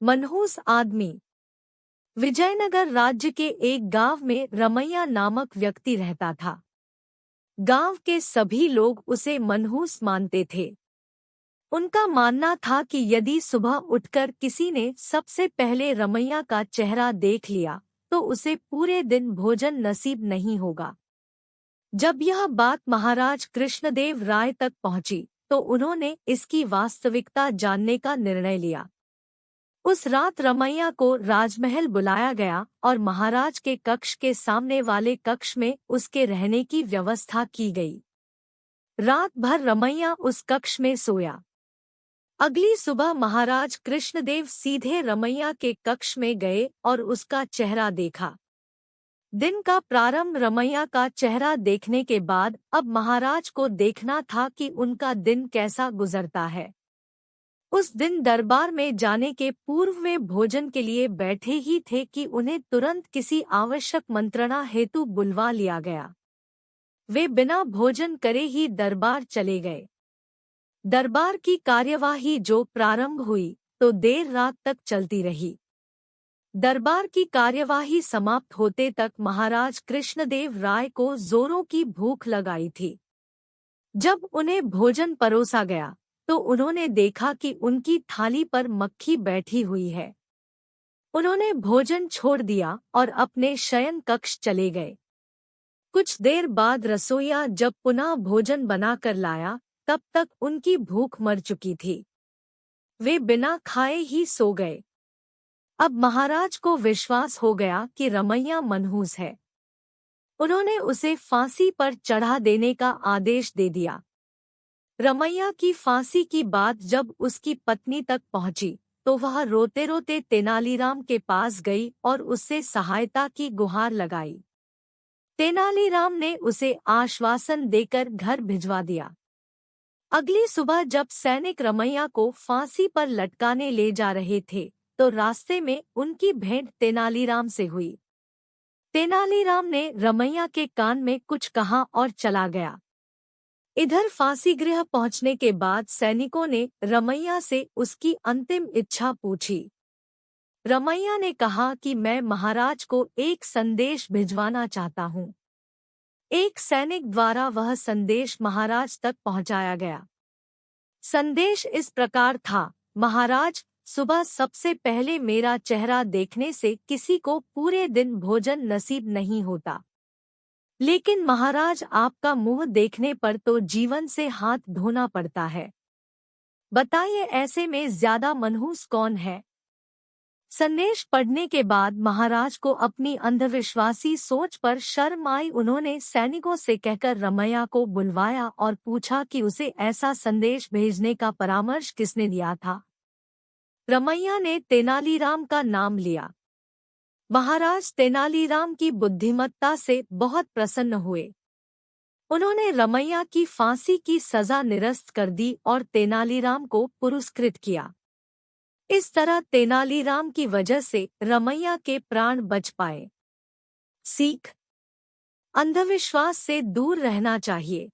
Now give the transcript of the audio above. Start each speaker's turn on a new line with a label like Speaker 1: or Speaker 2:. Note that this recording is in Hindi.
Speaker 1: मनहूस आदमी। विजयनगर राज्य के एक गांव में रमैया नामक व्यक्ति रहता था। गांव के सभी लोग उसे मनहूस मानते थे। उनका मानना था कि यदि सुबह उठकर किसी ने सबसे पहले रमैया का चेहरा देख लिया तो उसे पूरे दिन भोजन नसीब नहीं होगा। जब यह बात महाराज कृष्णदेव राय तक पहुंची तो उन्होंने इसकी वास्तविकता जानने का निर्णय लिया। उस रात रमैया को राजमहल बुलाया गया और महाराज के कक्ष के सामने वाले कक्ष में उसके रहने की व्यवस्था की गई। रात भर रमैया उस कक्ष में सोया। अगली सुबह महाराज कृष्णदेव सीधे रमैया के कक्ष में गए और उसका चेहरा देखा। दिन का प्रारंभ रमैया का चेहरा देखने के बाद अब महाराज को देखना था कि उनका दिन कैसा गुजरता है। उस दिन दरबार में जाने के पूर्व वे भोजन के लिए बैठे ही थे कि उन्हें तुरंत किसी आवश्यक मंत्रणा हेतु बुलवा लिया गया। वे बिना भोजन करे ही दरबार चले गए। दरबार की कार्यवाही जो प्रारंभ हुई तो देर रात तक चलती रही। दरबार की कार्यवाही समाप्त होते तक महाराज कृष्णदेव राय को जोरों की भूख लगाई थी। जब उन्हें भोजन परोसा गया तो उन्होंने देखा कि उनकी थाली पर मक्खी बैठी हुई है। उन्होंने भोजन छोड़ दिया और अपने शयन कक्ष चले गए। कुछ देर बाद रसोइया जब पुनः भोजन बनाकर लाया तब तक उनकी भूख मर चुकी थी। वे बिना खाए ही सो गए। अब महाराज को विश्वास हो गया कि रमैया मनहूस है। उन्होंने उसे फांसी पर चढ़ा देने का आदेश दे दिया। रमैया की फांसी की बात जब उसकी पत्नी तक पहुंची तो वह रोते रोते तेनालीराम के पास गई और उससे सहायता की गुहार लगाई। तेनालीराम ने उसे आश्वासन देकर घर भिजवा दिया। अगली सुबह जब सैनिक रमैया को फांसी पर लटकाने ले जा रहे थे तो रास्ते में उनकी भेंट तेनालीराम से हुई। तेनालीराम ने रमैया के कान में कुछ कहा और चला गया। इधर फांसी गृह पहुंचने के बाद सैनिकों ने रमैया से उसकी अंतिम इच्छा पूछी। रमैया ने कहा कि मैं महाराज को एक संदेश भिजवाना चाहता हूँ। एक सैनिक द्वारा वह संदेश महाराज तक पहुंचाया गया। संदेश इस प्रकार था, महाराज, सुबह सबसे पहले मेरा चेहरा देखने से किसी को पूरे दिन भोजन नसीब नहीं होता, लेकिन महाराज आपका मुंह देखने पर तो जीवन से हाथ धोना पड़ता है। बताइए ऐसे में ज्यादा मनहूस कौन है? संदेश पढ़ने के बाद महाराज को अपनी अंधविश्वासी सोच पर शर्म आई। उन्होंने सैनिकों से कहकर रमैया को बुलवाया और पूछा कि उसे ऐसा संदेश भेजने का परामर्श किसने दिया था। रमैया ने तेनालीराम का नाम लिया। महाराज तेनालीराम की बुद्धिमत्ता से बहुत प्रसन्न हुए। उन्होंने रमैया की फांसी की सजा निरस्त कर दी और तेनालीराम को पुरस्कृत किया। इस तरह तेनालीराम की वजह से रमैया के प्राण बच पाए। सीख: अंधविश्वास से दूर रहना चाहिए।